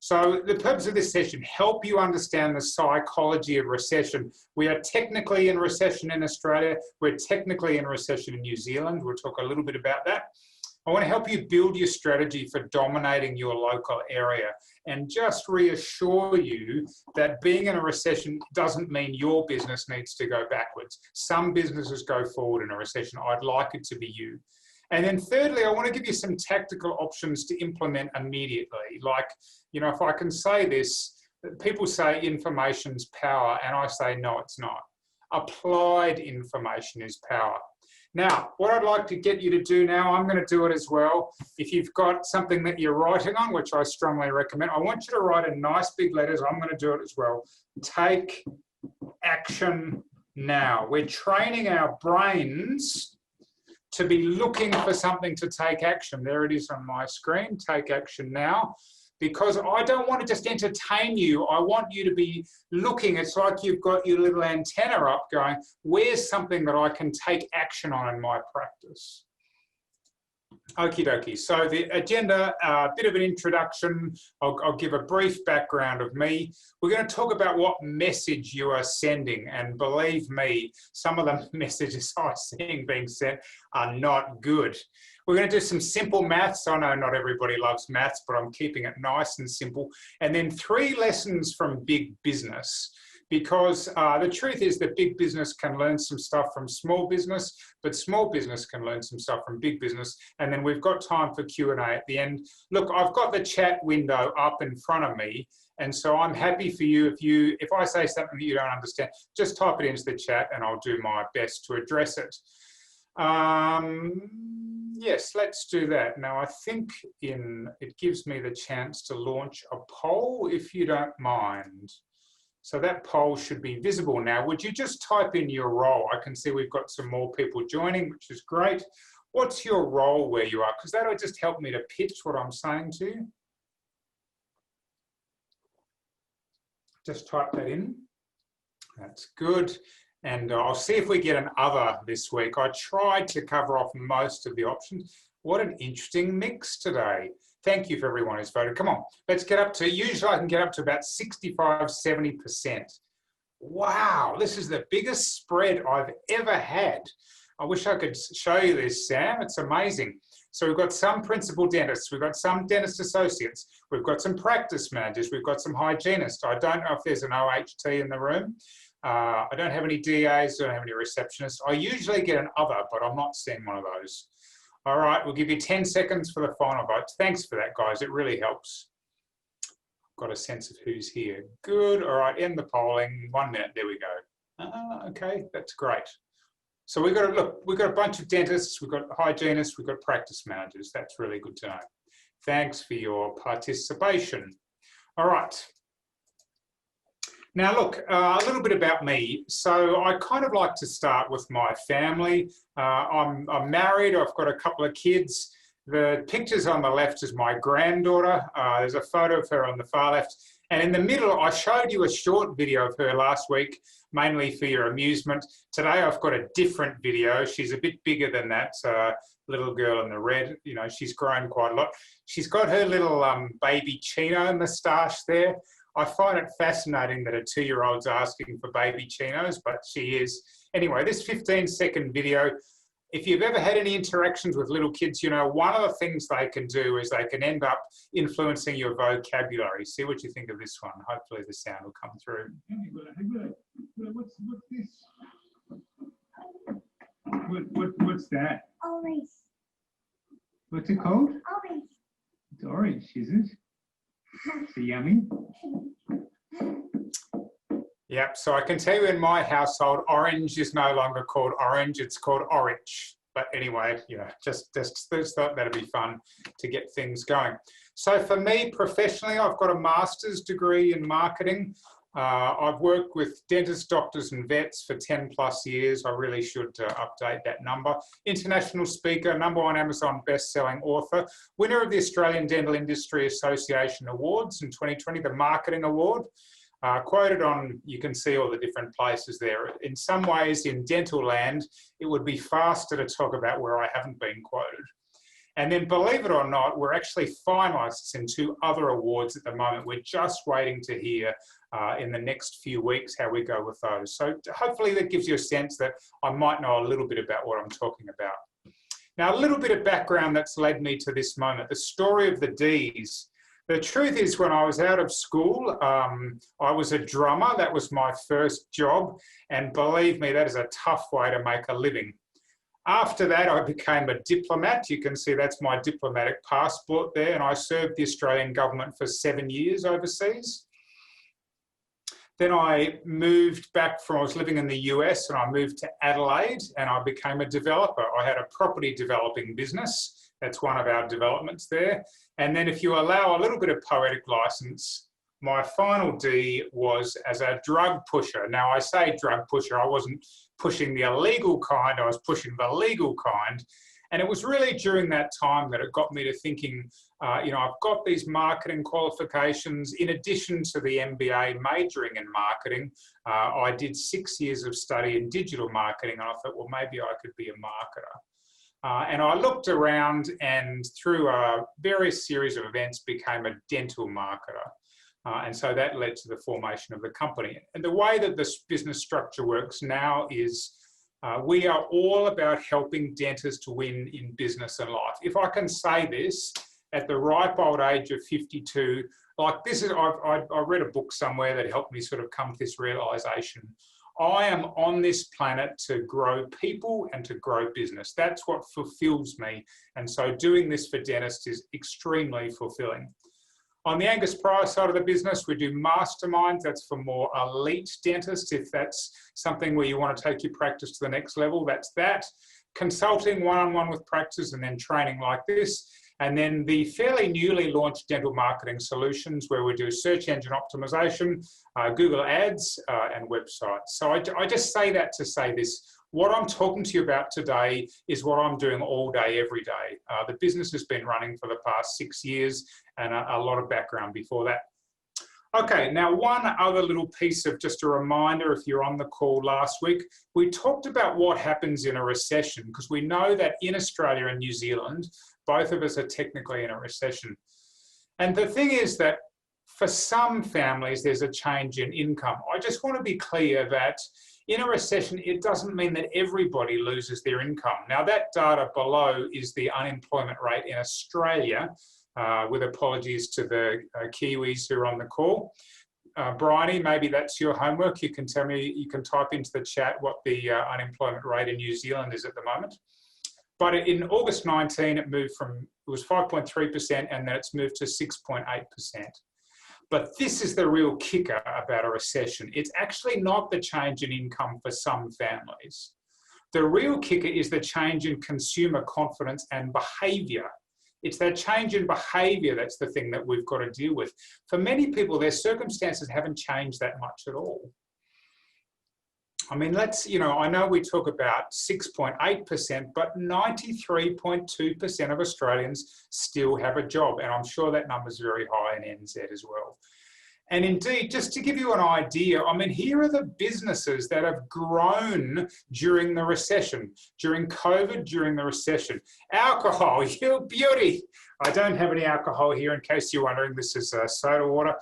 So the purpose of this session, help you understand the psychology of recession. We are technically in recession in Australia. We're technically in recession in New Zealand. We'll talk a little bit about that. I want to help you build your strategy for dominating your local area and just reassure you that being in a recession doesn't mean your business needs to go backwards. Some businesses go forward in a recession. I'd like it to be you. And then thirdly, I want to give you some tactical options to implement immediately. Like, you know, if I can say this, people say information's power, and I say, no, it's not. Applied information is power. Now, what I'd like to get you to do now, I'm going to do it as well. If you've got something that you're writing on, which I strongly recommend, I want you to write in nice big letters. I'm going to do it as well. Take action now. We're training our brains to be looking for something to take action. There it is on my screen, take action now. Because I don't want to just entertain you. I want you to be looking. It's like you've got your little antenna up going, where's something that I can take action on in my practice? Okie dokie. So the agenda, a bit of an introduction. I'll give a brief background of me. We're going to talk about what message you are sending. And believe me, some of the messages I'm seeing being sent are not good. We're going to do some simple maths. I know not everybody loves maths, but I'm keeping it nice and simple. And then 3 lessons from big business. Because the truth is that big business can learn some stuff from small business, but small business can learn some stuff from big business. And then we've got time for Q&A at the end. Look, I've got the chat window up in front of me. And so I'm happy for you, if I say something that you don't understand, just type it into the chat and I'll do my best to address it. Yes, let's do that. Now, I think it gives me the chance to launch a poll, if you don't mind. So that poll should be visible now. Would you just type in your role? I can see we've got some more people joining, which is great. What's your role where you are? Because that'll just help me to pitch what I'm saying to you. Just type that in. That's good. And I'll see if we get an other this week. I tried to cover off most of the options. What an interesting mix today. Thank you for everyone who's voted. Come on, let's get up to, usually I can get up to about 65, 70%. Wow, this is the biggest spread I've ever had. I wish I could show you this, Sam. It's amazing. So we've got some principal dentists, we've got some dentist associates, we've got some practice managers, we've got some hygienists. I don't know if there's an OHT in the room. I don't have any DAs, I don't have any receptionists. I usually get an other, but I'm not seeing one of those. All right, we'll give you 10 seconds for the final votes. Thanks for that, guys. It really helps. Got a sense of who's here. Good. All right, end the polling. 1 minute. There we go. Okay, that's great. So we've got a bunch of dentists, we've got hygienists, we've got practice managers. That's really good to know. Thanks for your participation. All right. Now, look, a little bit about me. So I kind of like to start with my family. I'm married. I've got a couple of kids. The pictures on the left is my granddaughter. There's a photo of her on the far left. And in the middle, I showed you a short video of her last week, mainly for your amusement. Today, I've got a different video. She's a bit bigger than that. Little girl in the red, you know, she's grown quite a lot. She's got her little baby chino moustache there. I find it fascinating that a 2-year-old's asking for baby chinos, but she is. Anyway, this 15-second video, if you've ever had any interactions with little kids, you know, one of the things they can do is they can end up influencing your vocabulary. See what you think of this one. Hopefully the sound will come through. What's this? What's that? Orange. What's it called? Orange. It's orange, is it? Is it yummy? Yep, so I can tell you in my household, orange is no longer called orange, it's called orange. But anyway, you know, just thought that'd be fun to get things going. So for me, professionally, I've got a master's degree in marketing. I've worked with dentists, doctors and vets for 10 plus years. I really should update that number. International speaker, #1 Amazon best-selling author, winner of the Australian Dental Industry Association Awards in 2020, the Marketing Award. Quoted on, you can see all the different places there. In some ways, in dental land, it would be faster to talk about where I haven't been quoted. And then, believe it or not, we're actually finalists in 2 other awards at the moment. We're just waiting to hear in the next few weeks how we go with those. So hopefully that gives you a sense that I might know a little bit about what I'm talking about. Now, a little bit of background that's led me to this moment, the story of the Ds. The truth is, when I was out of school, I was a drummer. That was my first job. And believe me, that is a tough way to make a living. After that, I became a diplomat. You can see that's my diplomatic passport there. And I served the Australian government for 7 years overseas. Then I moved back from, I was living in the US, and I moved to Adelaide and I became a developer. I had a property developing business. That's one of our developments there. And then if you allow a little bit of poetic license, my final D was as a drug pusher. Now I say drug pusher, I wasn't pushing the illegal kind, I was pushing the legal kind. And it was really during that time that it got me to thinking, you know, I've got these marketing qualifications. In addition to the MBA majoring in marketing, I did 6 years of study in digital marketing. And I thought, well, maybe I could be a marketer. And I looked around and through a various series of events became a dental marketer. And so that led to the formation of the company. And the way that this business structure works now is we are all about helping dentists to win in business and life. If I can say this, at the ripe old age of 52, like this is, I read a book somewhere that helped me sort of come to this realization. I am on this planet to grow people and to grow business. That's what fulfills me. And so doing this for dentists is extremely fulfilling. On the Angus Pryor side of the business, we do masterminds. That's for more elite dentists. If that's something where you want to take your practice to the next level, that's that. Consulting one-on-one with practice and then training like this. And then the fairly newly launched dental marketing solutions where we do search engine optimization, Google Ads and websites. So I just say that to say this. What I'm talking to you about today is what I'm doing all day, every day. The business has been running for the past 6 years and a lot of background before that. Okay, now one other little piece of just a reminder, if you're on the call last week, we talked about what happens in a recession because we know that in Australia and New Zealand, both of us are technically in a recession. And the thing is that for some families, there's a change in income. I just want to be clear that in a recession, it doesn't mean that everybody loses their income. Now, that data below is the unemployment rate in Australia, with apologies to the Kiwis who are on the call. Bryony, maybe that's your homework. You can tell me, you can type into the chat what the unemployment rate in New Zealand is at the moment. But in August 19, it was 5.3%, and then it's moved to 6.8%. But this is the real kicker about a recession. It's actually not the change in income for some families. The real kicker is the change in consumer confidence and behaviour. It's that change in behaviour that's the thing that we've got to deal with. For many people, their circumstances haven't changed that much at all. I mean, I know we talk about 6.8%, but 93.2% of Australians still have a job. And I'm sure that number's very high in NZ as well. And indeed, just to give you an idea, I mean, here are the businesses that have grown during the recession, during COVID, during the recession. Alcohol, you beauty. I don't have any alcohol here in case you're wondering. This is soda water.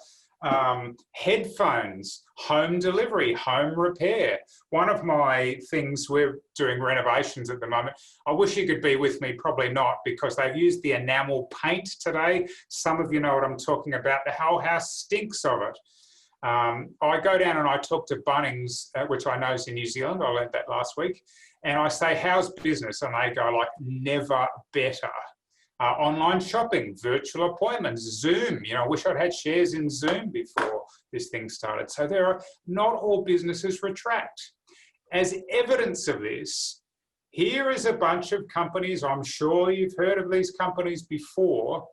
Headphones, home delivery, home repair. One of my things, we're doing renovations at the moment. I wish you could be with me, probably not, because they've used the enamel paint today. Some of you know what I'm talking about. The whole house stinks of it. I go down and I talk to Bunnings, which I know is in New Zealand. I learned that last week. And I say, how's business? And they go like, never better. Online shopping, virtual appointments, Zoom. I wish I'd had shares in Zoom before this thing started. So not all businesses retract. As evidence of this, here is a bunch of companies, I'm sure you've heard of these companies before,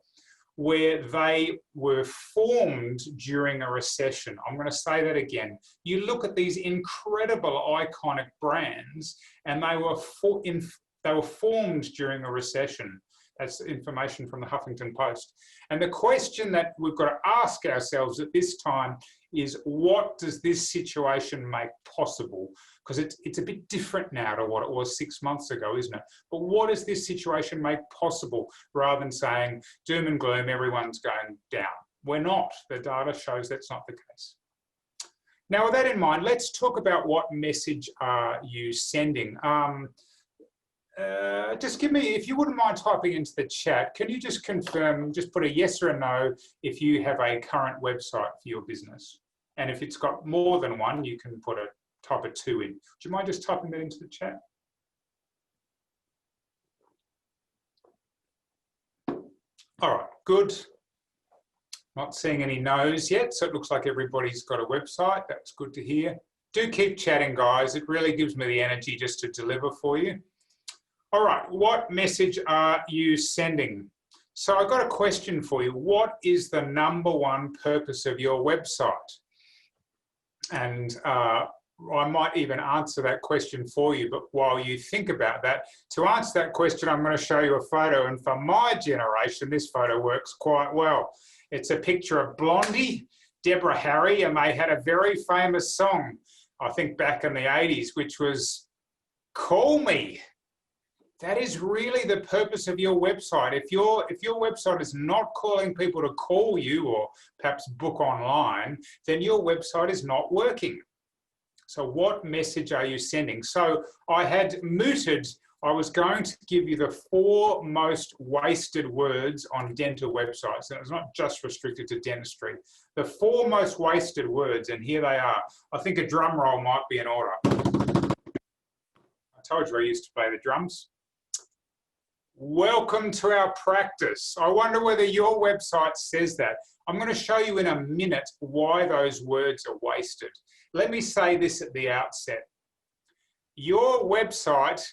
where they were formed during a recession. I'm going to say that again. You look at these incredible iconic brands and they were formed during a recession. That's information from the Huffington Post. And the question that we've got to ask ourselves at this time is what does this situation make possible? Because it's a bit different now to what it was 6 months ago, isn't it? But what does this situation make possible, rather than saying doom and gloom, everyone's going down? We're not. The data shows that's not the case. Now, with that in mind, let's talk about what message are you sending. Just give me, if you wouldn't mind typing into the chat, can you just confirm, just put a yes or a no if you have a current website for your business? And if it's got more than one, you can put a type of 2 in. Do you mind just typing that into the chat? All right, good. Not seeing any no's yet, so it looks like everybody's got a website. That's good to hear. Do keep chatting, guys. It really gives me the energy just to deliver for you. All right, what message are you sending? So I've got a question for you. What is the #1 purpose of your website? And I might even answer that question for you, but while you think about that, to answer that question, I'm going to show you a photo. And for my generation, this photo works quite well. It's a picture of Blondie, Deborah Harry, and they had a very famous song, I think back in the 80s, which was Call Me. That is really the purpose of your website. If your website is not calling people to call you or perhaps book online, then your website is not working. So what message are you sending? So I had mooted, I was going to give you the 4 most wasted words on dental websites. And it's not just restricted to dentistry. The 4 most wasted words, and here they are. I think a drum roll might be in order. I told you I used to play the drums. Welcome to our practice. I wonder whether your website says that. I'm going to show you in a minute why those words are wasted. Let me say this at the outset. Your website,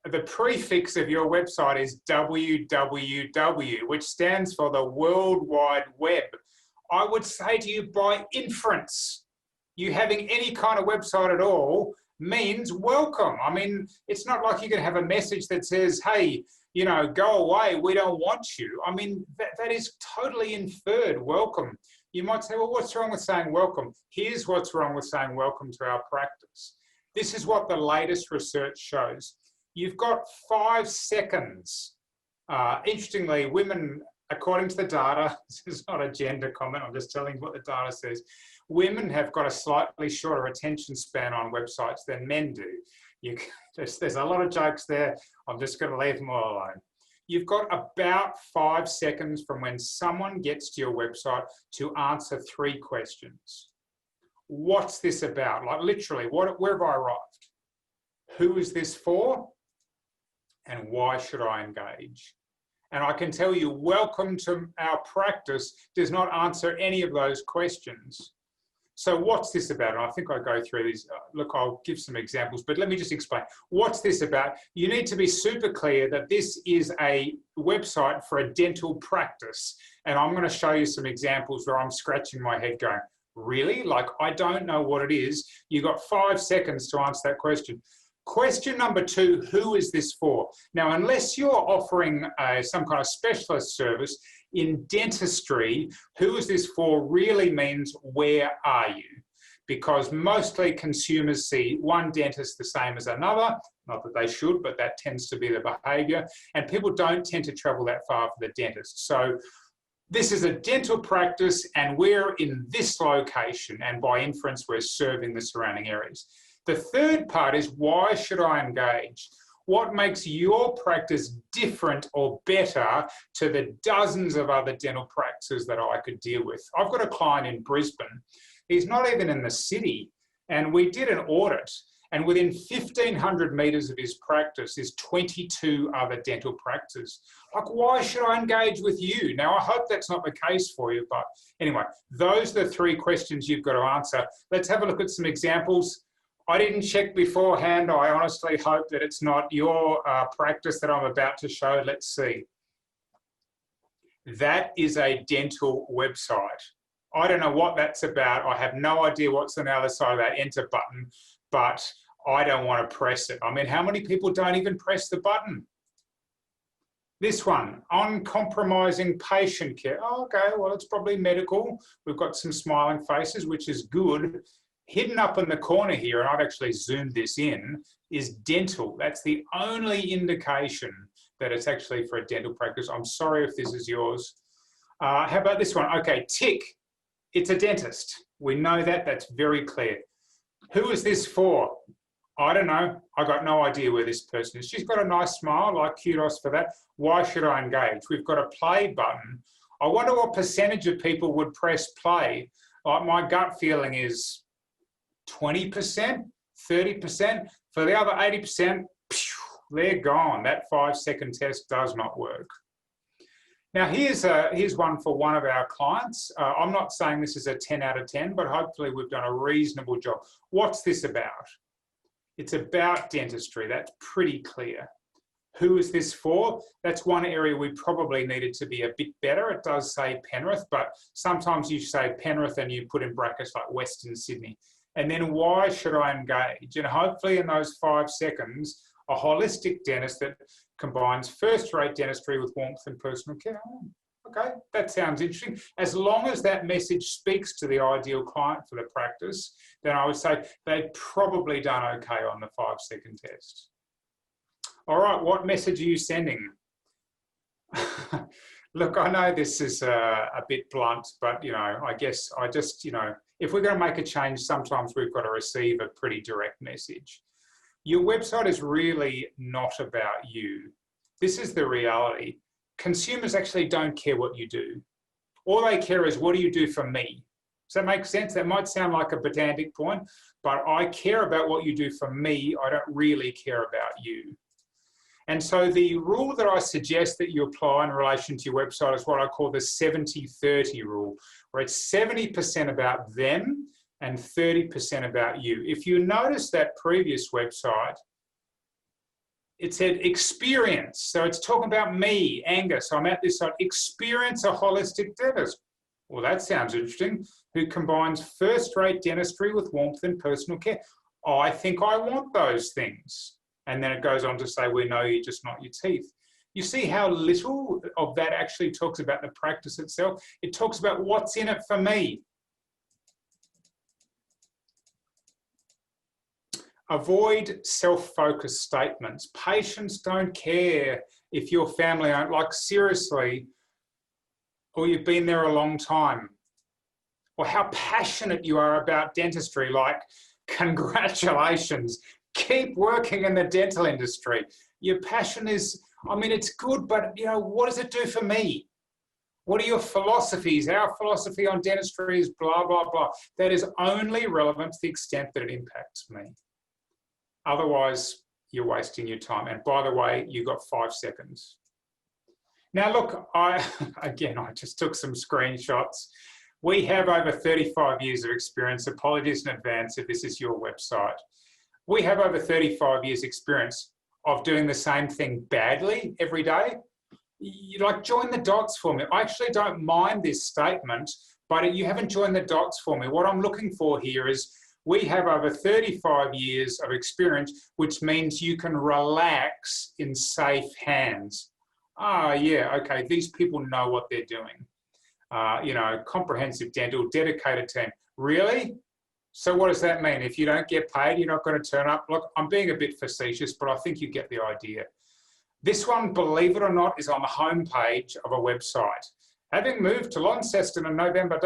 the prefix of your website is www, which stands for the World Wide Web. I would say to you, by inference, you having any kind of website at all means welcome. I mean, it's not like you can have a message that says, hey, you know, go away, we don't want you. I mean, that is totally inferred, welcome. You might say, well, what's wrong with saying welcome? Here's what's wrong with saying welcome to our practice. This is what the latest research shows. You've got 5 seconds. Interestingly, women, according to the data, this is not a gender comment, I'm just telling you what the data says, women have got a slightly shorter attention span on websites than men do. There's a lot of jokes there. I'm just going to leave them all alone. You've got about 5 seconds from when someone gets to your website to answer 3 questions. What's this about? Like literally, where have I arrived? Who is this for? And why should I engage? And I can tell you, welcome to our practice does not answer any of those questions. So what's this about? And I think I go through these. Look, I'll give some examples, but let me just explain. What's this about? You need to be super clear that this is a website for a dental practice. And I'm going to show you some examples where I'm scratching my head going, really? Like, I don't know what it is. You've got 5 seconds to answer that question. Question number 2, who is this for? Now, unless you're offering some kind of specialist service in dentistry, who is this for really means where are you? Because mostly consumers see one dentist the same as another, not that they should, but that tends to be the behaviour, and people don't tend to travel that far for the dentist. So this is a dental practice and we're in this location, and by inference we're serving the surrounding areas. The third part is, why should I engage? What makes your practice different or better to the dozens of other dental practices that I could deal with? I've got a client in Brisbane. He's not even in the city. And we did an audit. And within 1,500 metres of his practice is 22 other dental practices. Like, why should I engage with you? Now, I hope that's not the case for you. But anyway, those are the 3 questions you've got to answer. Let's have a look at some examples. I didn't check beforehand. I honestly hope that it's not your practice that I'm about to show. Let's see. That is a dental website. I don't know what that's about. I have no idea what's on the other side of that enter button, but I don't want to press it. I mean, how many people don't even press the button? This one, uncompromising patient care. Oh, okay, well, it's probably medical. We've got some smiling faces, which is good. Hidden up in the corner here, and I've actually zoomed this in, is dental. That's the only indication that it's actually for a dental practice. I'm sorry if this is yours. How about this one? Okay, tick. It's a dentist. We know that. That's very clear. Who is this for? I don't know. I got no idea where this person is. She's got a nice smile, like kudos for that. Why should I engage? We've got a play button. I wonder what percentage of people would press play. Like my gut feeling is 20%, 30%. For the other 80%, they're gone. That 5-second test does not work. Now, here's one for one of our clients. I'm not saying this is a 10 out of 10, but hopefully we've done a reasonable job. What's this about? It's about dentistry. That's pretty clear. Who is this for? That's one area we probably needed to be a bit better. It does say Penrith, but sometimes you say Penrith and you put in brackets like Western Sydney. And then why should I engage? And hopefully in those 5 seconds, a holistic dentist that combines first-rate dentistry with warmth and personal care. Okay, that sounds interesting. As long as that message speaks to the ideal client for the practice, then I would say they've probably done okay on the 5-second test. All right, what message are you sending? Look, I know this is a bit blunt, but, I guess I just, if we're going to make a change, sometimes we've got to receive a pretty direct message. Your website is really not about you. This is the reality. Consumers actually don't care what you do. All they care is, what do you do for me? Does that make sense? That might sound like a pedantic point, but I care about what you do for me. I don't really care about you. And so the rule that I suggest that you apply in relation to your website is what I call the 70-30 rule, where it's 70% about them and 30% about you. If you notice that previous website, it said experience. So it's talking about me, Angus. I'm at this site, experience a holistic dentist. Well, that sounds interesting. Who combines first-rate dentistry with warmth and personal care. I think I want those things. And then it goes on to say, we know you're just not your teeth. You see how little of that actually talks about the practice itself? It talks about what's in it for me. Avoid self-focused statements. Patients don't care if your family aren't, like, seriously, or you've been there a long time, or how passionate you are about dentistry, like, congratulations, keep working in the dental industry. Your passion is, it's good, but, what does it do for me? What are your philosophies? Our philosophy on dentistry is blah, blah, blah. That is only relevant to the extent that it impacts me. Otherwise, you're wasting your time. And by the way, you've got 5 seconds. Now, look, I just took some screenshots. We have over 35 years of experience. Apologies in advance if this is your website. We have over 35 years experience of doing the same thing badly every day. Join the dots for me. I actually don't mind this statement, but you haven't joined the dots for me. What I'm looking for here is, we have over 35 years of experience, which means you can relax in safe hands. Yeah, okay, these people know what they're doing. Comprehensive dental, dedicated team. Really? So what does that mean? If you don't get paid, you're not going to turn up? Look, I'm being a bit facetious, but I think you get the idea. This one, believe it or not, is on the homepage of a website. Having moved to Launceston in November,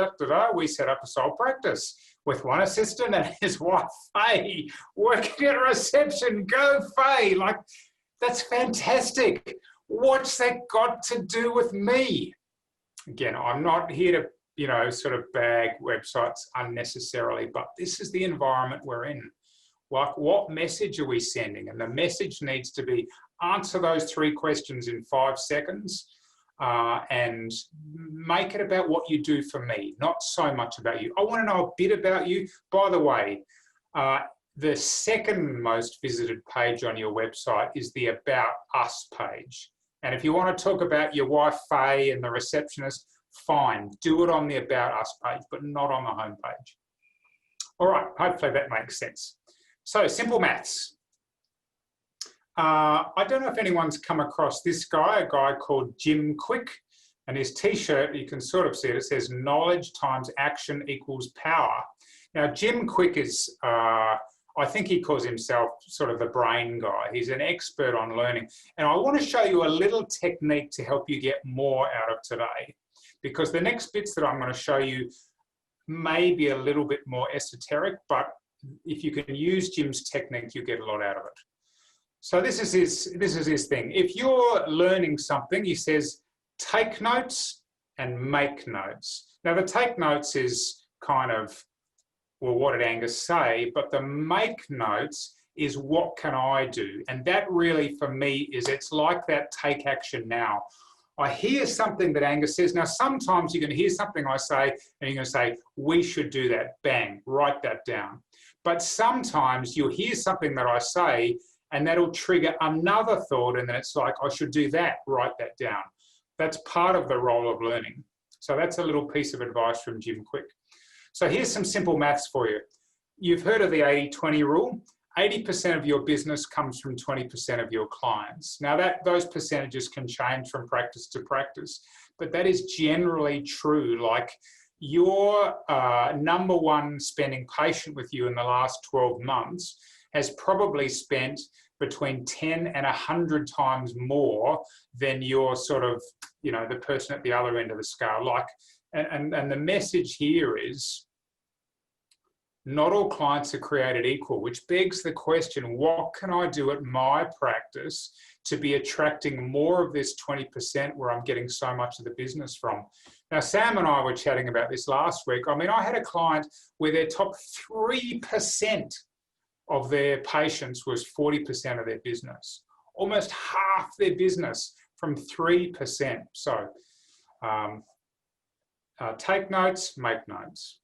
we set up a sole practice with one assistant and his wife, Faye, working at reception. Go, Faye. That's fantastic. What's that got to do with me? Again, I'm not here to, sort of bag websites unnecessarily, but this is the environment we're in. What message are we sending? And the message needs to be, answer those 3 questions in 5 seconds. And make it about what you do for me, not so much about you. I want to know a bit about you. By the way, the second most visited page on your website is the About Us page. And if you want to talk about your wife, Faye, and the receptionist, fine, do it on the About Us page, but not on the home page. All right, hopefully that makes sense. So, simple maths. I don't know if anyone's come across this guy, a guy called Jim Quick, and his t-shirt, you can sort of see it, it says knowledge times action equals power. Now, Jim Quick is, I think he calls himself sort of the brain guy. He's an expert on learning. And I want to show you a little technique to help you get more out of today, because the next bits that I'm going to show you may be a little bit more esoteric, but if you can use Jim's technique, you get a lot out of it. So this is his thing. If you're learning something, he says, take notes and make notes. Now, the take notes is kind of, well, what did Angus say? But the make notes is what can I do? And that really, for me, is it's like that take action now. I hear something that Angus says. Now, sometimes you're going to hear something I say and you're going to say, we should do that. Bang, write that down. But sometimes you'll hear something that I say and that'll trigger another thought, and then it's like, I should do that, write that down. That's part of the role of learning. So that's a little piece of advice from Jim Quick. So here's some simple maths for you. You've heard of the 80-20 rule. 80% of your business comes from 20% of your clients. Now those percentages can change from practice to practice, but that is generally true. Like your number one spending patient with you in the last 12 months has probably spent between 10 and 100 times more than your sort of, you know, the person at the other end of the scale. Like, and the message here is not all clients are created equal, which begs the question, what can I do at my practice to be attracting more of this 20% where I'm getting so much of the business from? Now, Sam and I were chatting about this last week. I mean, I had a client where their top 3% of their patients was 40% of their business, almost half their business from 3%. So take notes, make notes.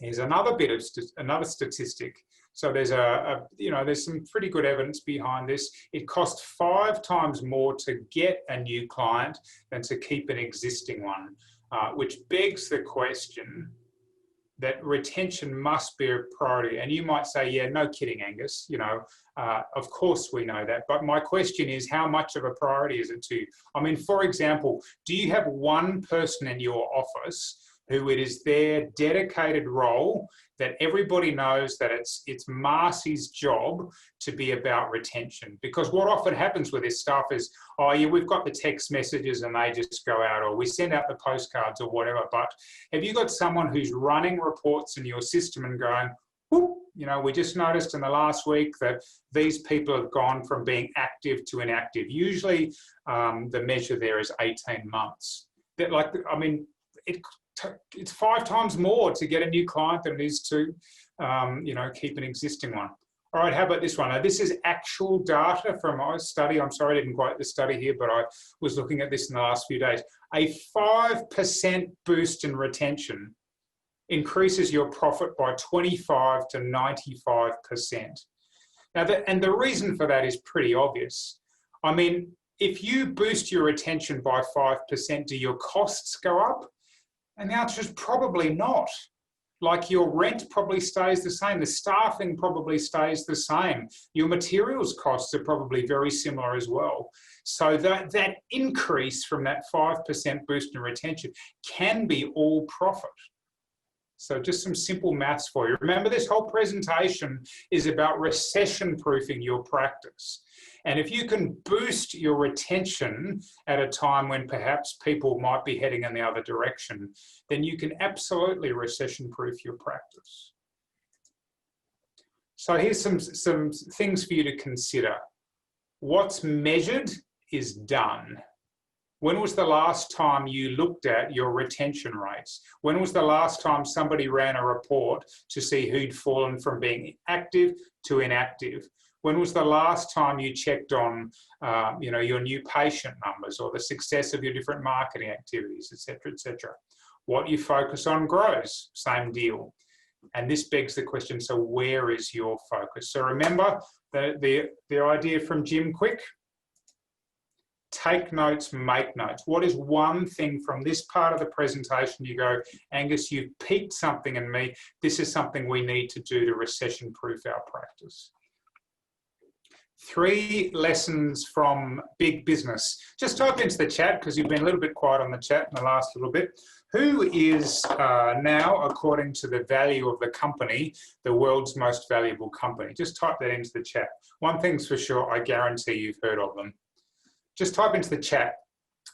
Here's another bit of another statistic. So there's there's some pretty good evidence behind this. It costs 5 times more to get a new client than to keep an existing one, which begs the question that retention must be a priority. And you might say, yeah, no kidding, Angus, you know, of course we know that. But my question is, how much of a priority is it to you? I mean, for example, do you have one person in your office who it is their dedicated role that everybody knows that it's Marcy's job to be about retention? Because what often happens with this stuff is, oh yeah, we've got the text messages and they just go out, or we send out the postcards or whatever. But have you got someone who's running reports in your system and going, whoop, you know, we just noticed in the last week that these people have gone from being active to inactive. Usually the measure there is 18 months. That, like, I mean, it's 5 times more to get a new client than it is to, keep an existing one. All right, how about this one? Now, this is actual data from our study. I'm sorry I didn't quote the study here, but I was looking at this in the last few days. A 5% boost in retention increases your profit by 25 to 95%. Now, and the reason for that is pretty obvious. I mean, if you boost your retention by 5%, do your costs go up? And the answer is probably not. Like, your rent probably stays the same. The staffing probably stays the same. Your materials costs are probably very similar as well. So that increase from that 5% boost in retention can be all profit. So just some simple maths for you. Remember, this whole presentation is about recession-proofing your practice. And if you can boost your retention at a time when perhaps people might be heading in the other direction, then you can absolutely recession-proof your practice. So here's some things for you to consider. What's measured is done. When was the last time you looked at your retention rates? When was the last time somebody ran a report to see who'd fallen from being active to inactive? When was the last time you checked on, your new patient numbers or the success of your different marketing activities, et cetera, et cetera? What you focus on grows, same deal. And this begs the question, so where is your focus? So remember the idea from Jim Quick. Take notes, make notes. What is one thing from this part of the presentation you go, Angus, you've piqued something in me. This is something we need to do to recession-proof our practice. 3 lessons from big business. Just type into the chat, because you've been a little bit quiet on the chat in the last little bit. Who is now, according to the value of the company, the world's most valuable company? Just type that into the chat. One thing's for sure, I guarantee you've heard of them. Just type into the chat,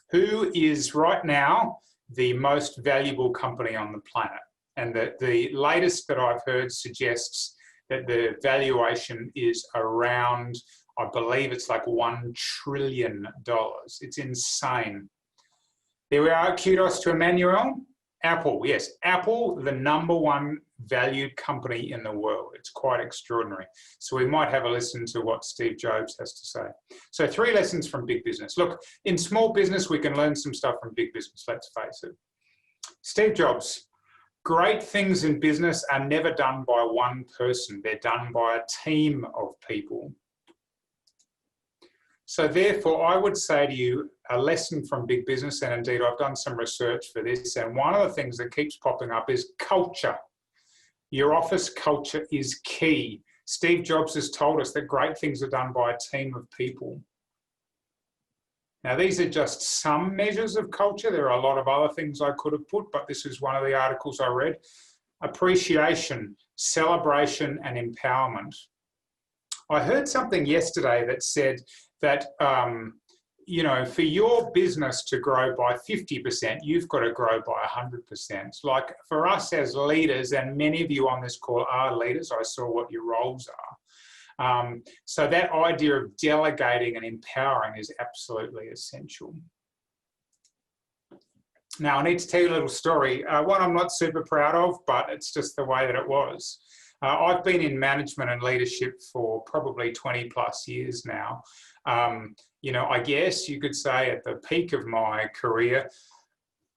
who is right now the most valuable company on the planet? And the latest that I've heard suggests that the valuation is around, I believe it's like $1 trillion. It's insane. There we are. Kudos to Emmanuel. Apple, yes. Apple, the #1 valued company in the world. It's quite extraordinary. So we might have a listen to what Steve Jobs has to say. So 3 lessons from big business. Look, in small business, we can learn some stuff from big business, let's face it. Steve Jobs. Great things in business are never done by one person. They're done by a team of people. So therefore, I would say to you, a lesson from big business, and indeed I've done some research for this, and one of the things that keeps popping up is culture. Your office culture is key. Steve Jobs has told us that great things are done by a team of people. Now, these are just some measures of culture. There are a lot of other things I could have put, but this is one of the articles I read. Appreciation, celebration, and empowerment. I heard something yesterday that said that, you know, for your business to grow by 50%, you've got to grow by 100%. Like for us as leaders, and many of you on this call are leaders, I saw what your roles are. So that idea of delegating and empowering is absolutely essential. Now, I need to tell you a little story. One I'm not super proud of, but it's just the way that it was. I've been in management and leadership for probably 20 plus years now. You know, I guess you could say at the peak of my career,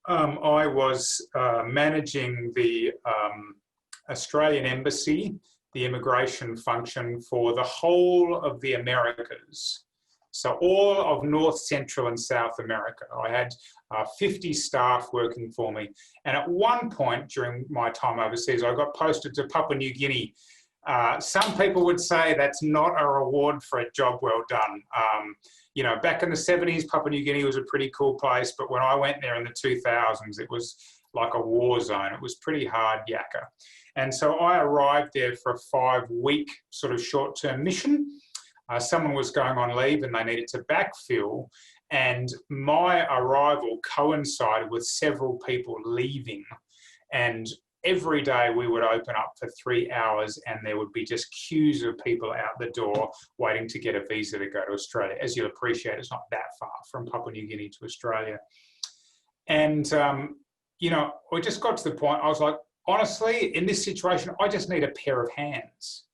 I was managing the Australian Embassy, the immigration function for the whole of the Americas. So all of North, Central and South America. I had 50 staff working for me. And at one point during my time overseas, I got posted to Papua New Guinea. Some people would say that's not a reward for a job well done. You know, back in the 70s, Papua New Guinea was a pretty cool place, but when I went there in the 2000s, it was like a war zone. It was pretty hard yakka. And so I arrived there for a 5-week sort of short-term mission. Someone was going on leave and they needed to backfill, and my arrival coincided with several people leaving, and every day we would open up for 3 hours and there would be just queues of people out the door waiting to get a visa to go to Australia. As you'll appreciate, it's not that far from Papua New Guinea to Australia. And, you know, I just got to the point, I was like, honestly, in this situation, I just need a pair of hands.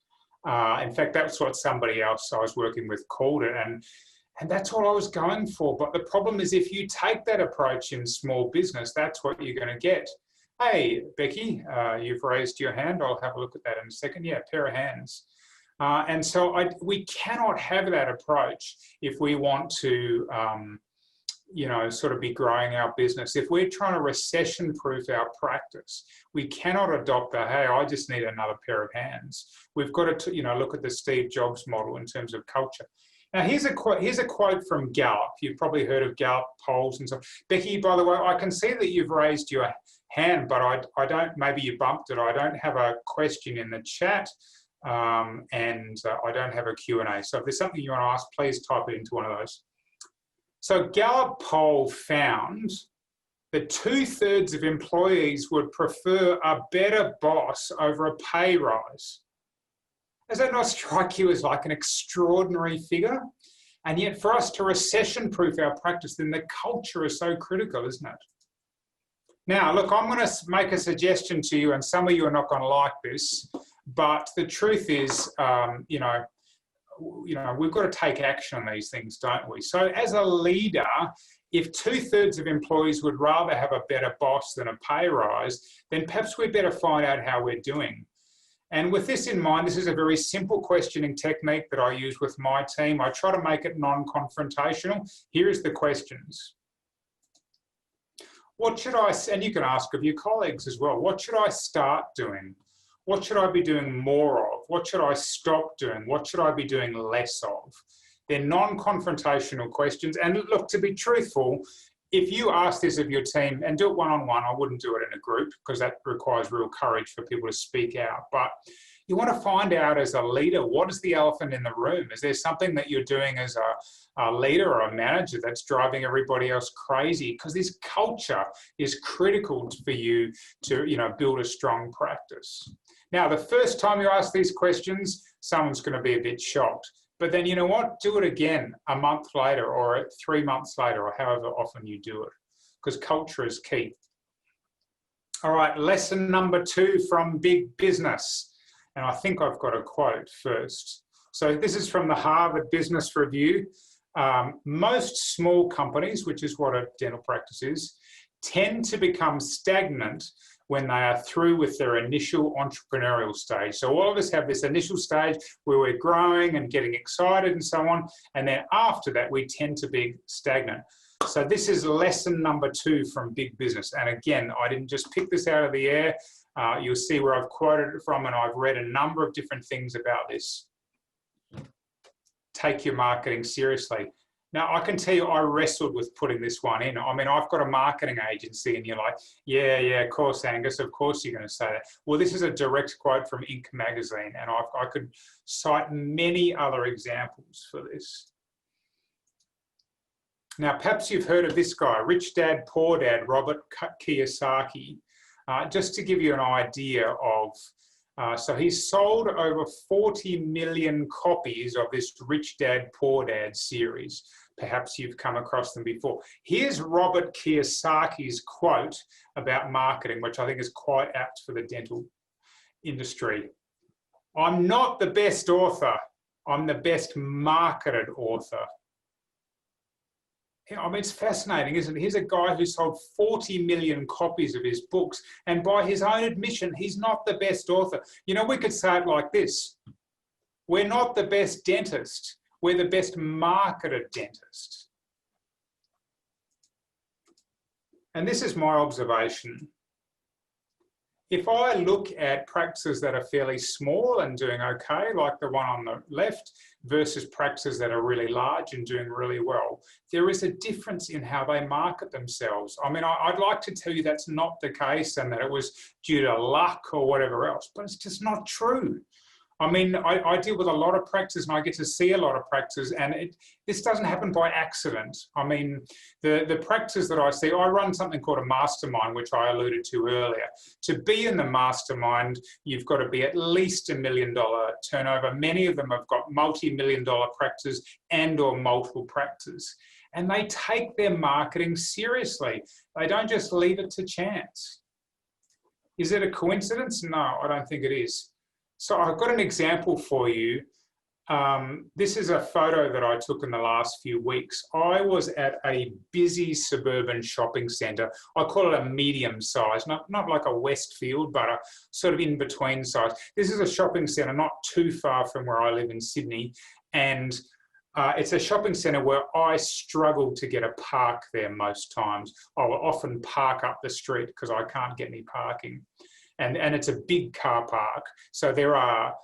In fact, that's what somebody else I was working with called it. And that's all I was going for. But the problem is if you take that approach in small business, that's what you're going to get. Hey, Becky, you've raised your hand. I'll have a look at that in a second. Yeah, pair of hands. And so we cannot have that approach if we want to, you know, sort of be growing our business. If we're trying to recession-proof our practice, we cannot adopt the, hey, I just need another pair of hands. We've got to, you know, look at the Steve Jobs model in terms of culture. Now, here's a quote from Gallup. You've probably heard of Gallup polls and so on. Becky, by the way, I can see that you've raised your hand, but I don't, maybe you bumped it. I don't have a question in the chat, and I don't have a Q&A. So if there's something you want to ask, please type it into one of those. So Gallup poll found that 2/3 of employees would prefer a better boss over a pay rise. Does that not strike you as like an extraordinary figure? And yet for us to recession-proof our practice, then the culture is so critical, isn't it? Now, look, I'm going to make a suggestion to you, and some of you are not going to like this, but the truth is, you know, we've got to take action on these things, don't we? So as a leader, if 2/3 of employees would rather have a better boss than a pay rise, then perhaps we better find out how we're doing. And with this in mind, this is a very simple questioning technique that I use with my team. I try to make it non-confrontational. Here is the questions. What should I, and you can ask of your colleagues as well, what should I start doing? What should I be doing more of? What should I stop doing? What should I be doing less of? They're non-confrontational questions. And look, to be truthful, if you ask this of your team, and do it one-on-one, I wouldn't do it in a group because that requires real courage for people to speak out. But you want to find out as a leader, what is the elephant in the room? Is there something that you're doing as a leader or a manager that's driving everybody else crazy? Because this culture is critical for you to, build a strong practice. Now, the first time you ask these questions, someone's going to be a bit shocked. But then, you know what? Do it again a month later or 3 months later or however often you do it, because culture is key. All right, lesson number 2 from big business. And I think I've got a quote first. So this is from the Harvard Business Review. Most small companies, which is what a dental practice is, tend to become stagnant when they are through with their initial entrepreneurial stage. So all of us have this initial stage where we're growing and getting excited and so on. And then after that, we tend to be stagnant. So this is lesson number 2 from big business. And again, I didn't just pick this out of the air. You'll see where I've quoted it from, and I've read a number of different things about this. Take your marketing seriously. Now, I can tell you I wrestled with putting this one in. I mean, I've got a marketing agency, and you're like, yeah, of course, Angus, of course you're going to say that. Well, this is a direct quote from Inc. magazine, and I could cite many other examples for this. Now, perhaps you've heard of this guy, Rich Dad, Poor Dad, Robert Kiyosaki. Just to give you an idea of, so he's sold over 40 million copies of this Rich Dad, Poor Dad series. Perhaps you've come across them before. Here's Robert Kiyosaki's quote about marketing, which I think is quite apt for the dental industry. I'm not the best author. I'm the best marketed author. I mean, it's fascinating, isn't it? Here's a guy who sold 40 million copies of his books, and by his own admission, he's not the best author. You know, we could say it like this. We're not the best dentist. We're the best marketed dentist. And this is my observation. If I look at practices that are fairly small and doing okay, like the one on the left, versus practices that are really large and doing really well, there is a difference in how they market themselves. I mean, I'd like to tell you that's not the case and that it was due to luck or whatever else, but it's just not true. I mean, I deal with a lot of practices and I get to see a lot of practices, and this doesn't happen by accident. I mean, the practices that I see, I run something called a mastermind, which I alluded to earlier. To be in the mastermind, you've got to be at least $1 million turnover. Many of them have got multi-million-dollar practices and or multiple practices. And they take their marketing seriously. They don't just leave it to chance. Is it a coincidence? No, I don't think it is. So I've got an example for you. This is a photo that I took in the last few weeks. I was at a busy suburban shopping centre. I call it a medium size, not like a Westfield, but a sort of in between size. This is a shopping centre not too far from where I live in Sydney. And it's a shopping centre where I struggle to get a park there most times. I will often park up the street because I can't get any parking. And it's a big car park. So there are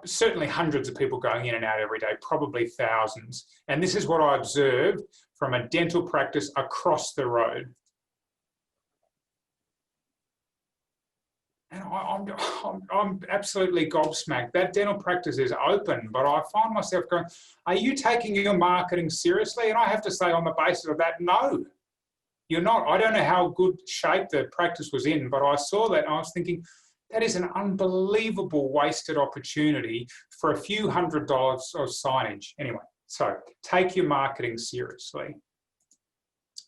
certainly hundreds of people going in and out every day, probably thousands. And this is what I observed from a dental practice across the road. And I'm absolutely gobsmacked. That dental practice is open, but I find myself going, are you taking your marketing seriously? And I have to say on the basis of that, no. You're not. I don't know how good shape the practice was in, but I saw that and I was thinking, that is an unbelievable wasted opportunity for a few $100s of signage. Anyway, so take your marketing seriously.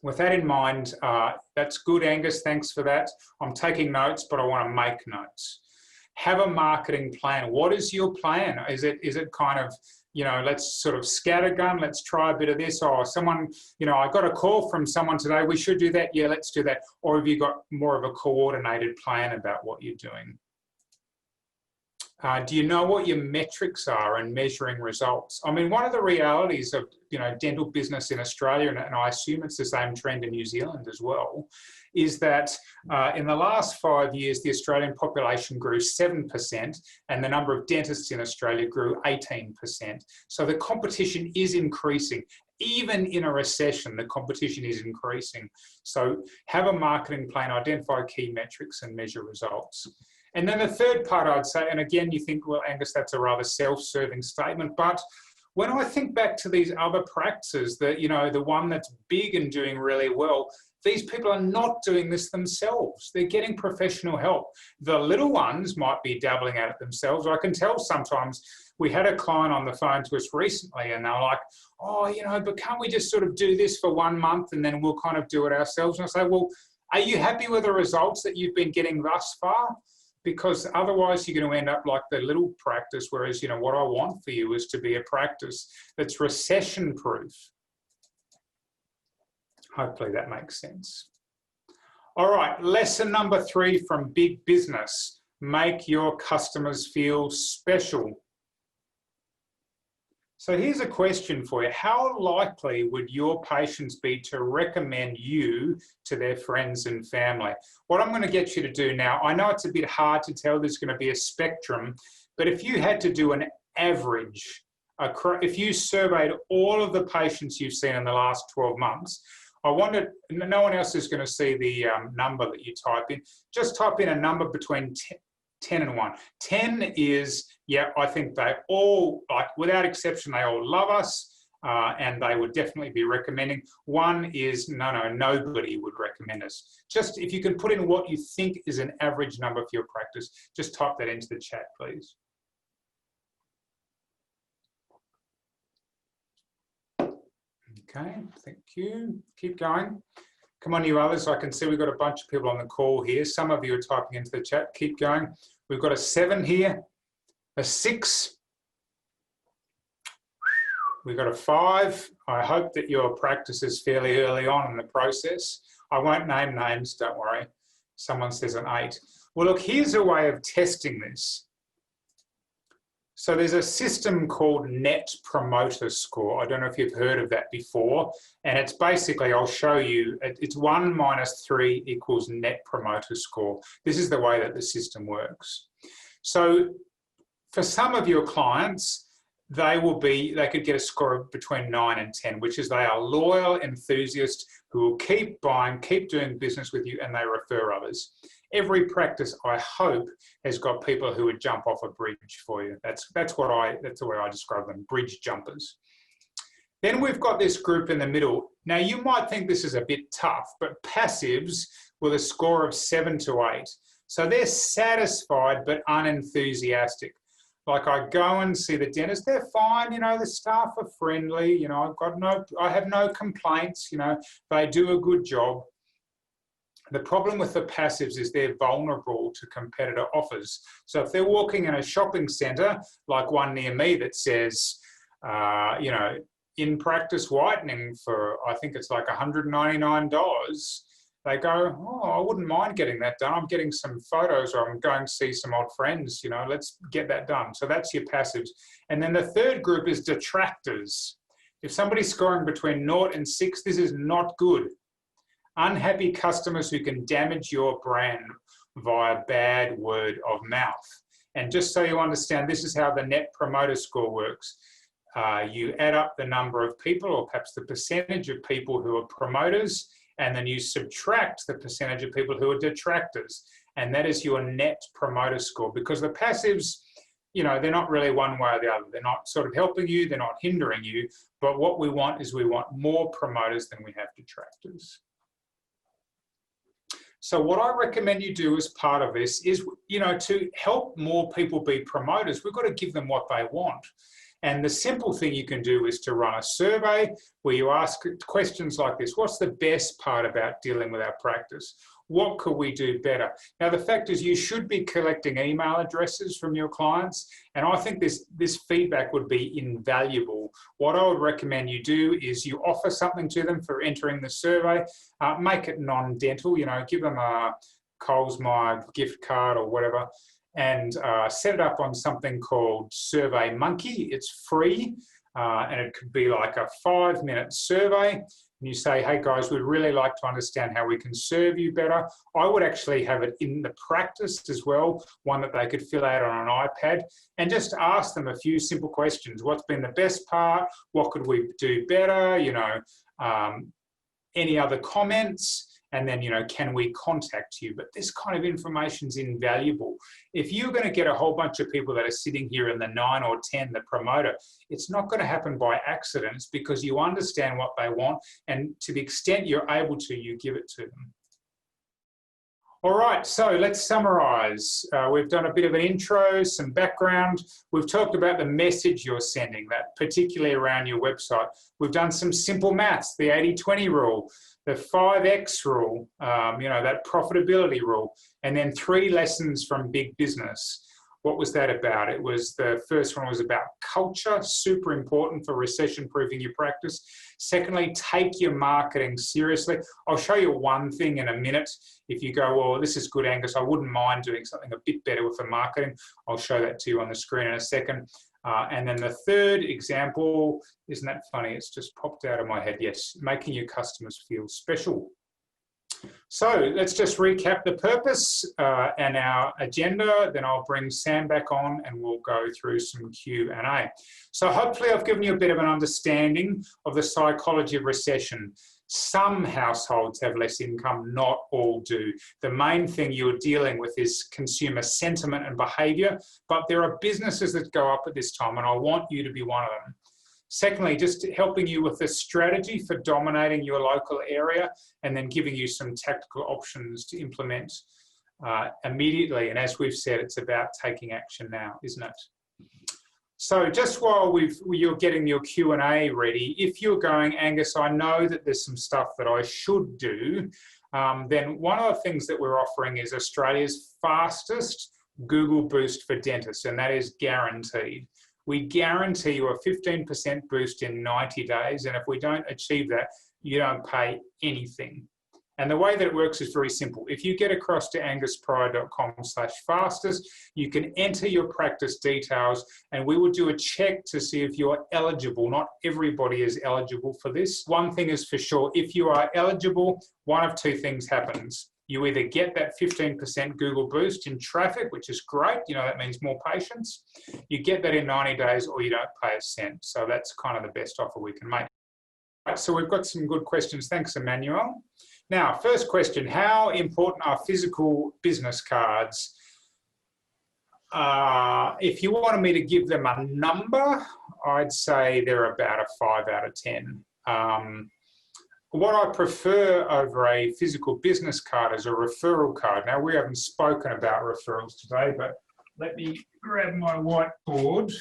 With that in mind, that's good, Angus. Thanks for that. I'm taking notes, but I want to make notes. Have a marketing plan. What is your plan? Is it kind of, let's sort of scattergun, let's try a bit of this, or someone, I got a call from someone today, we should do that, yeah, let's do that. Or have you got more of a coordinated plan about what you're doing? Do you know what your metrics are in measuring results? I mean, one of the realities of, dental business in Australia, and I assume it's the same trend in New Zealand as well, is that in the last 5 years, the Australian population grew 7% and the number of dentists in Australia grew 18%. So the competition is increasing. Even in a recession, the competition is increasing. So have a marketing plan, identify key metrics and measure results. And then the third part I'd say, and again, you think, well, Angus, that's a rather self-serving statement, but when I think back to these other practices, that, the one that's big and doing really well, these people are not doing this themselves. They're getting professional help. The little ones might be dabbling at it themselves. I can tell sometimes. We had a client on the phone to us recently and they were like, oh, but can't we just sort of do this for 1 month and then we'll kind of do it ourselves? And I say, well, are you happy with the results that you've been getting thus far? Because otherwise you're going to end up like the little practice, whereas, what I want for you is to be a practice that's recession-proof. Hopefully that makes sense. All right, lesson number 3 from big business. Make your customers feel special. So here's a question for you. How likely would your patients be to recommend you to their friends and family? What I'm going to get you to do now, I know it's a bit hard to tell, there's going to be a spectrum, but if you had to do an average, if you surveyed all of the patients you've seen in the last 12 months, no one else is going to see the number that you type in. Just type in a number between 10 and 1. 10 is, yeah, I think they all, without exception, they all love us and they would definitely be recommending. 1 is, no, nobody would recommend us. Just if you can put in what you think is an average number for your practice, just type that into the chat, please. Okay, thank you. Keep going. Come on, you others. I can see we've got a bunch of people on the call here. Some of you are typing into the chat. Keep going. We've got a 7 here, a 6. We've got a 5. I hope that your practice is fairly early on in the process. I won't name names, don't worry. Someone says an 8. Well, look, here's a way of testing this. So there's a system called Net Promoter Score. I don't know if you've heard of that before. And it's basically, I'll show you, it's 1 minus 3 equals Net Promoter Score. This is the way that the system works. So for some of your clients, they could get a score of between 9 and 10, which is they are loyal enthusiasts who will keep buying, keep doing business with you, and they refer others. Every practice, I hope, has got people who would jump off a bridge for you. That's the way I describe them, bridge jumpers. Then we've got this group in the middle. Now, you might think this is a bit tough, but passives with a score of 7 to 8. So they're satisfied but unenthusiastic. Like, I go and see the dentist, they're fine, the staff are friendly, I have no complaints, they do a good job. The problem with the passives is they're vulnerable to competitor offers. So if they're walking in a shopping centre, like one near me that says, in practice whitening for, I think it's like $199, they go, oh, I wouldn't mind getting that done. I'm getting some photos or I'm going to see some old friends, let's get that done. So that's your passives. And then the third group is detractors. If somebody's scoring between 0 and 6, this is not good. Unhappy customers who can damage your brand via bad word of mouth. And just so you understand, this is how the Net Promoter Score works. You add up the number of people, or perhaps the percentage of people who are promoters, and then you subtract the percentage of people who are detractors. And that is your Net Promoter Score, because the passives, they're not really one way or the other. They're not sort of helping you, they're not hindering you. But what we want is we want more promoters than we have detractors. So what I recommend you do as part of this is, to help more people be promoters, we've got to give them what they want. And the simple thing you can do is to run a survey where you ask questions like this. What's the best part about dealing with our practice? What could we do better? Now, the fact is you should be collecting email addresses from your clients, and I think this feedback would be invaluable. What I would recommend you do is you offer something to them for entering the survey. Make it non-dental, give them a Coles My gift card or whatever, and set it up on something called SurveyMonkey. It's free, and it could be like a 5-minute survey. And you say, hey guys, we'd really like to understand how we can serve you better. I would actually have it in the practice as well, one that they could fill out on an iPad, and just ask them a few simple questions. What's been the best part? What could we do better? You know, any other comments? And then, you know, can we contact you? But this kind of information is invaluable. If you're going to get a whole bunch of people that are sitting here in the 9 or 10, the promoter, it's not going to happen by accidents, because you understand what they want, and to the extent you're able to, you give it to them. All right, so let's summarize. We've done a bit of an intro, some background. We've talked about the message you're sending, that particularly around your website. We've done some simple maths, the 80-20 rule, the 5X rule, you know, that profitability rule, and then 3 lessons from big business. What was that about? It was, the first one was about culture, super important for recession-proofing your practice. Secondly, take your marketing seriously. I'll show you one thing in a minute. If you go, well, this is good, Angus, I wouldn't mind doing something a bit better with the marketing. I'll show that to you on the screen in a second. And then the third example, isn't that funny? It's just popped out of my head. Yes, making your customers feel special. So let's just recap the purpose and our agenda. Then I'll bring Sam back on and we'll go through some Q&A. So hopefully I've given you a bit of an understanding of the psychology of recession. Some households have less income, not all do. The main thing you're dealing with is consumer sentiment and behaviour, but there are businesses that go up at this time, and I want you to be one of them. Secondly, just helping you with a strategy for dominating your local area, and then giving you some tactical options to implement immediately. And as we've said, it's about taking action now, isn't it? So just while you're getting your Q&A ready, if you're going, Angus, I know that there's some stuff that I should do, then one of the things that we're offering is Australia's fastest Google boost for dentists, and that is guaranteed. We guarantee you a 15% boost in 90 days, and if we don't achieve that, you don't pay anything. And the way that it works is very simple. If you get across to anguspryor.com/fastest, you can enter your practice details, and we will do a check to see if you're eligible. Not everybody is eligible for this. One thing is for sure, if you are eligible, one of 2 things happens. You either get that 15% Google boost in traffic, which is great, you know, that means more patients. You get that in 90 days, or you don't pay a cent. So that's kind of the best offer we can make. Right, so we've got some good questions. Thanks, Emmanuel. Now, first question, how important are physical business cards? If you wanted me to give them a number, I'd say they're about a 5 out of 10. What I prefer over a physical business card is a referral card. Now, we haven't spoken about referrals today, but let me grab my whiteboard.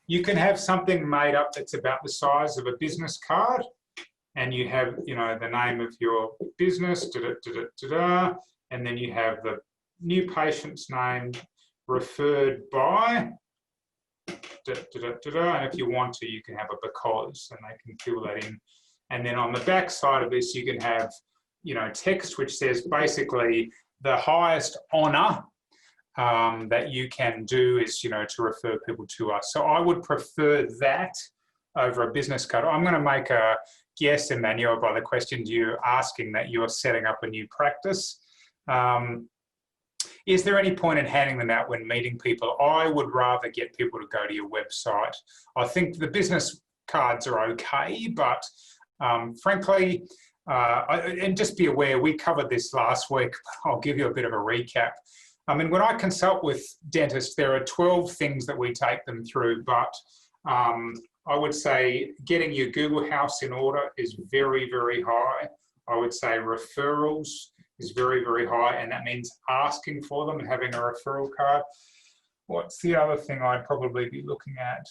You can have something made up that's about the size of a business card, and you have, you know, the name of your business, and then you have the new patient's name, referred by, and if you want to, you can have a because, and they can fill that in. And then on the back side of this, you can have, you know, text which says basically the highest honour that you can do is, you know, to refer people to us. So I would prefer that over a business card. I'm going to make a guess, Emmanuel, by the questions you're asking, that you're setting up a new practice. Is there any point in handing them out when meeting people? I would rather get people to go to your website. I think the business cards are okay, but frankly, and just be aware, we covered this last week, but I'll give you a bit of a recap. I mean, when I consult with dentists, there are 12 things that we take them through, but I would say getting your Google House in order is very, very high. I would say referrals is very, very high, and that means asking for them and having a referral card. What's the other thing I'd probably be looking at?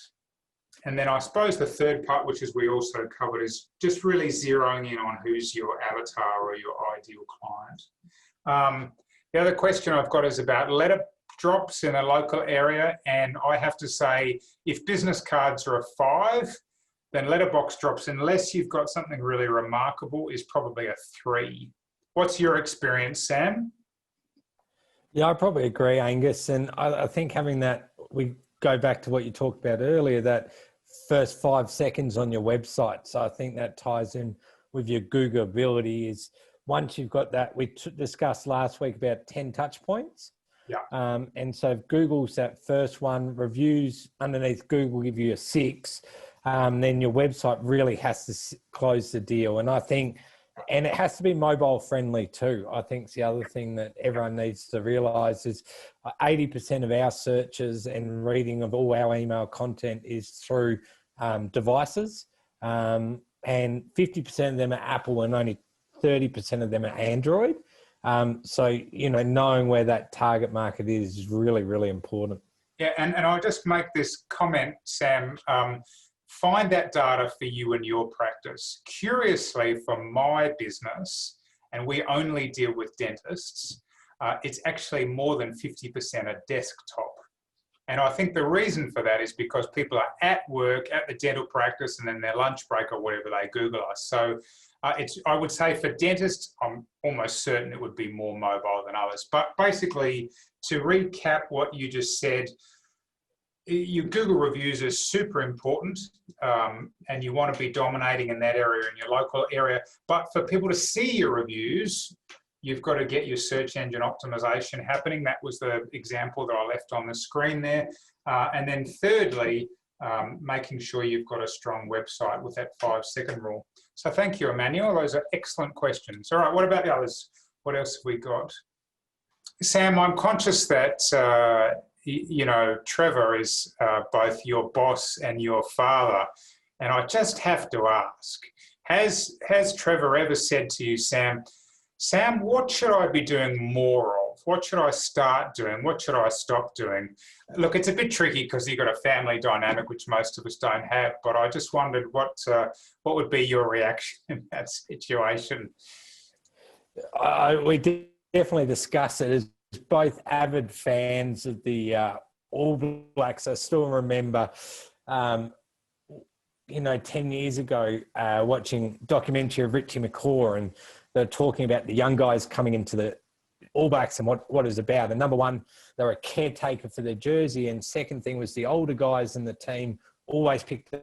And then I suppose the third part, which is we also covered, is just really zeroing in on who's your avatar or your ideal client. The other question I've got is about letter drops in a local area, and I have to say, if business cards are a 5, then letterbox drops, unless you've got something really remarkable, is probably a 3. What's your experience, Sam? Yeah, I probably agree, Angus. And I think having that, we go back to what you talked about earlier, that first 5 seconds on your website. So I think that ties in with your Googleability. Is once you've got that, we discussed last week about 10 touch points. Yeah. And so if Google's that first one, reviews underneath Google give you a 6, then your website really has to close the deal. And I think, and it has to be mobile friendly too. I think it's the other thing that everyone needs to realize is 80% of our searches and reading of all our email content is through devices, and 50% of them are Apple and only 30% of them are Android. So, you know, knowing where that target market is really, really important. Yeah, and I'll just make this comment, Sam. Find that data for you and your practice. Curiously, for my business, and we only deal with dentists, it's actually more than 50% a desktop. And I think the reason for that is because people are at work, at the dental practice, and then their lunch break or whatever, they Google us. So I would say for dentists, I'm almost certain it would be more mobile than others. But basically, to recap what you just said, your Google reviews are super important, and you want to be dominating in that area, in your local area. But for people to see your reviews, you've got to get your search engine optimization happening. That was the example that I left on the screen there. And then thirdly, making sure you've got a strong website with that 5-second rule. So thank you, Emmanuel. Those are excellent questions. All right, what about the others? What else have we got? Sam, I'm conscious that, you know, Trevor is both your boss and your father. And I just have to ask, has Trevor ever said to you, Sam, what should I be doing more of? What should I start doing? What should I stop doing? Look, it's a bit tricky because you've got a family dynamic, which most of us don't have, but I just wondered what would be your reaction in that situation? We did definitely discuss it as both avid fans of the All Blacks. I still remember, you know, 10 years ago, watching a documentary of Richie McCaw, and they're talking about the young guys coming into the All Blacks and what it's about. And number one, they're a caretaker for their jersey. And second thing was the older guys in the team always picked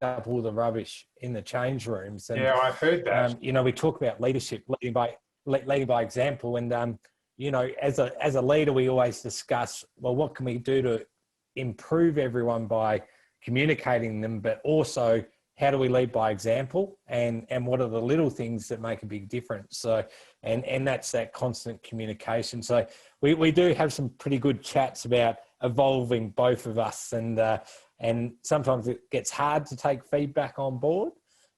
up all the rubbish in the change rooms. And, yeah, I've heard that. You know, we talk about leadership, leading by example. And, you know, as a leader, we always discuss, well, what can we do to improve everyone by communicating them, but also how do we lead by example, and what are the little things that make a big difference? So, and that's that constant communication. So we do have some pretty good chats about evolving, both of us, and sometimes it gets hard to take feedback on board.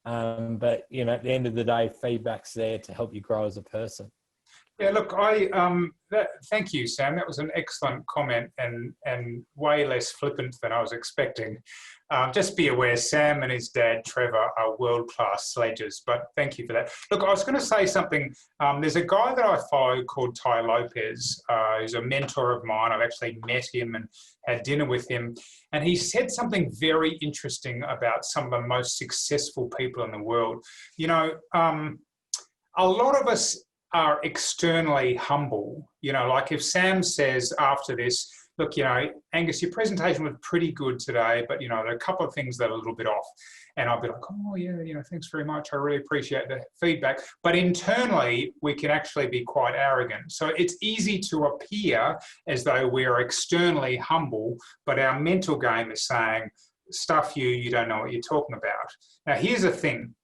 But, you know, at the end of the day, feedback's there to help you grow as a person. Yeah, look, thank you, Sam. That was an excellent comment and way less flippant than I was expecting. Just be aware, Sam and his dad, Trevor, are world-class sledgers, but thank you for that. Look, I was going to say something. There's a guy that I follow called Ty Lopez. He's a mentor of mine. I've actually met him and had dinner with him. And he said something very interesting about some of the most successful people in the world. You know, a lot of us are externally humble. You know, like if Sam says after this, look, you know, Angus, your presentation was pretty good today, but, you know, there are a couple of things that are a little bit off. And I'll be like, oh, yeah, you know, thanks very much. I really appreciate the feedback. But internally, we can actually be quite arrogant. So it's easy to appear as though we're externally humble, but our mental game is saying, stuff you don't know what you're talking about. Now, here's the thing.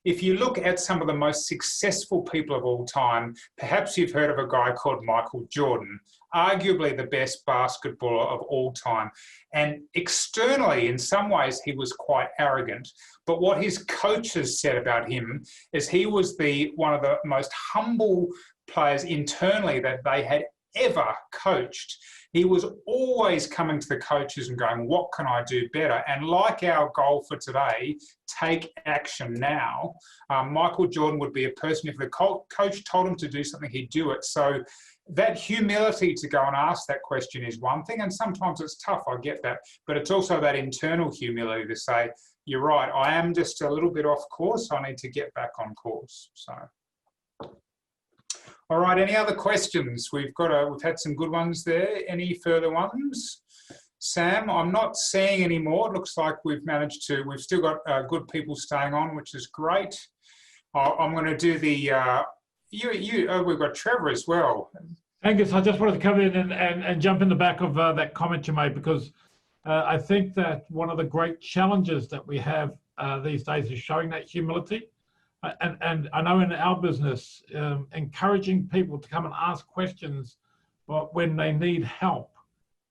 If you look at some of the most successful people of all time, perhaps you've heard of a guy called Michael Jordan, arguably the best basketballer of all time. And externally, in some ways, he was quite arrogant. But what his coaches said about him is he was one of the most humble players internally that they had ever coached. He was always coming to the coaches and going, what can I do better? And like our goal for today, take action now. Michael Jordan would be a person, if the coach told him to do something, he'd do it. So that humility to go and ask that question is one thing. And sometimes it's tough, I get that. But it's also that internal humility to say, you're right, I am just a little bit off course. I need to get back on course. So. All right, any other questions? We've had some good ones there. Any further ones? Sam, I'm not seeing any more. It looks like we've still got good people staying on, which is great. I'm going to do the, we've got Trevor as well. Angus, I just wanted to come in and jump in the back of that comment you made, because I think that one of the great challenges that we have these days is showing that humility. And I know in our business, encouraging people to come and ask questions when they need help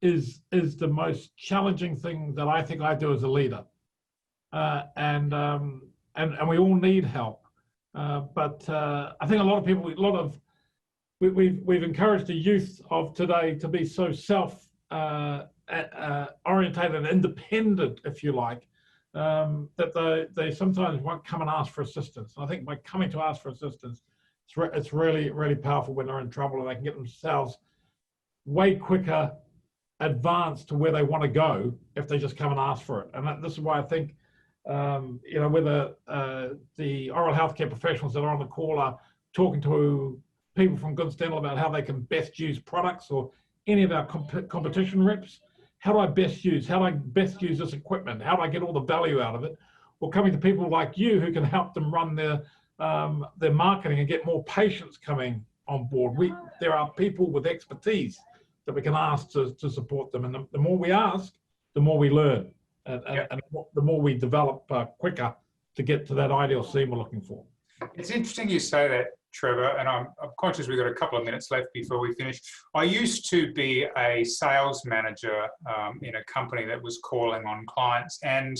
is the most challenging thing that I think I do as a leader. And we all need help. But I think a lot of people, we've encouraged the youth of today to be so self-orientated and independent, if you like, that they sometimes won't come and ask for assistance. And I think by coming to ask for assistance, it's really, really powerful when they're in trouble, and they can get themselves way quicker advanced to where they want to go if they just come and ask for it. And this is why I think, with the oral healthcare professionals that are on the call are talking to people from Good Dental about how they can best use products, or any of our competition reps. How do I best use this equipment? How do I get all the value out of it? Or coming to people like you who can help them run their marketing and get more patients coming on board. There are people with expertise that we can ask to support them. And the more we ask, the more we learn. And the more we develop quicker to get to that ideal scene we're looking for. It's interesting you say that, Trevor, and I'm conscious we've got a couple of minutes left before we finish. I used to be a sales manager in a company that was calling on clients, and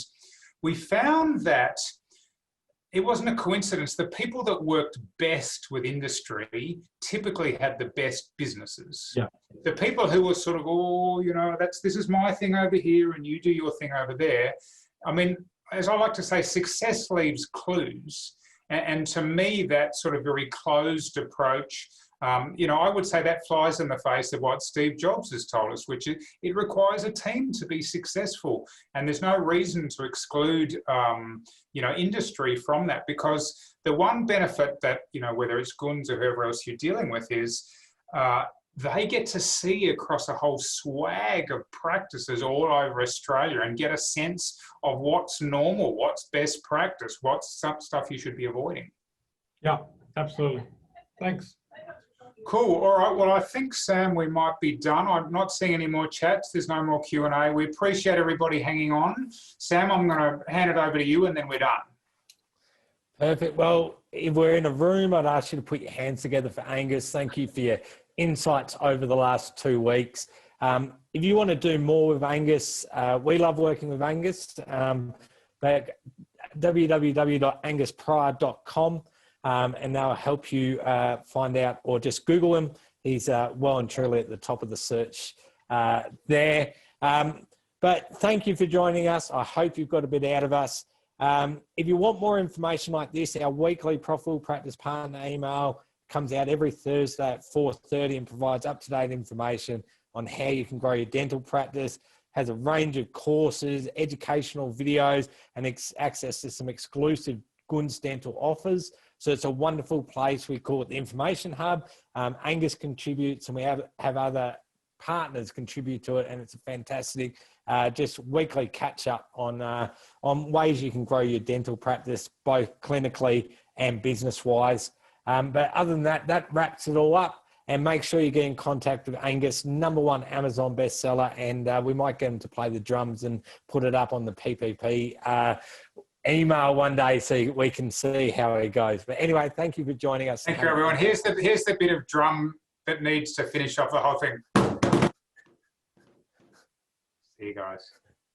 we found that it wasn't a coincidence. The people that worked best with industry typically had the best businesses. Yeah. The people who were sort of, this is my thing over here and you do your thing over there. I mean, as I like to say, success leaves clues. And to me, that sort of very closed approach, I would say that flies in the face of what Steve Jobs has told us, which is it requires a team to be successful. And there's no reason to exclude, industry from that, because the one benefit that, whether it's Gunz or whoever else you're dealing with is they get to see across a whole swag of practices all over Australia and get a sense of what's normal, what's best practice, what's some stuff you should be avoiding. Yeah, absolutely. Thanks. Cool. All right. Well, I think, Sam, we might be done. I'm not seeing any more chats. There's no more Q&A. We appreciate everybody hanging on. Sam, I'm going to hand it over to you and then we're done. Perfect. Well, if we're in a room, I'd ask you to put your hands together for Angus. Thank you for your insights over the last 2 weeks. If you want to do more with Angus, we love working with Angus. www.anguspryor.com, and they'll help you find out, or just Google him. He's well and truly at the top of the search there. But thank you for joining us. I hope you've got a bit out of us. If you want more information like this, our weekly Profitable Practice Partner email comes out every Thursday at 4:30 and provides up-to-date information on how you can grow your dental practice, has a range of courses, educational videos, and access to some exclusive Gunz Dental offers. So it's a wonderful place. We call it the Information Hub. Angus contributes, and we have other partners contribute to it, and it's a fantastic just weekly catch-up on ways you can grow your dental practice, both clinically and business-wise. But other than that, that wraps it all up. And make sure you get in contact with Angus, #1 Amazon bestseller, and we might get him to play the drums and put it up on the PPP email one day so we can see how it goes. But anyway, thank you for joining us. Thank you, everyone. Here's the bit of drum that needs to finish off the whole thing. See you guys.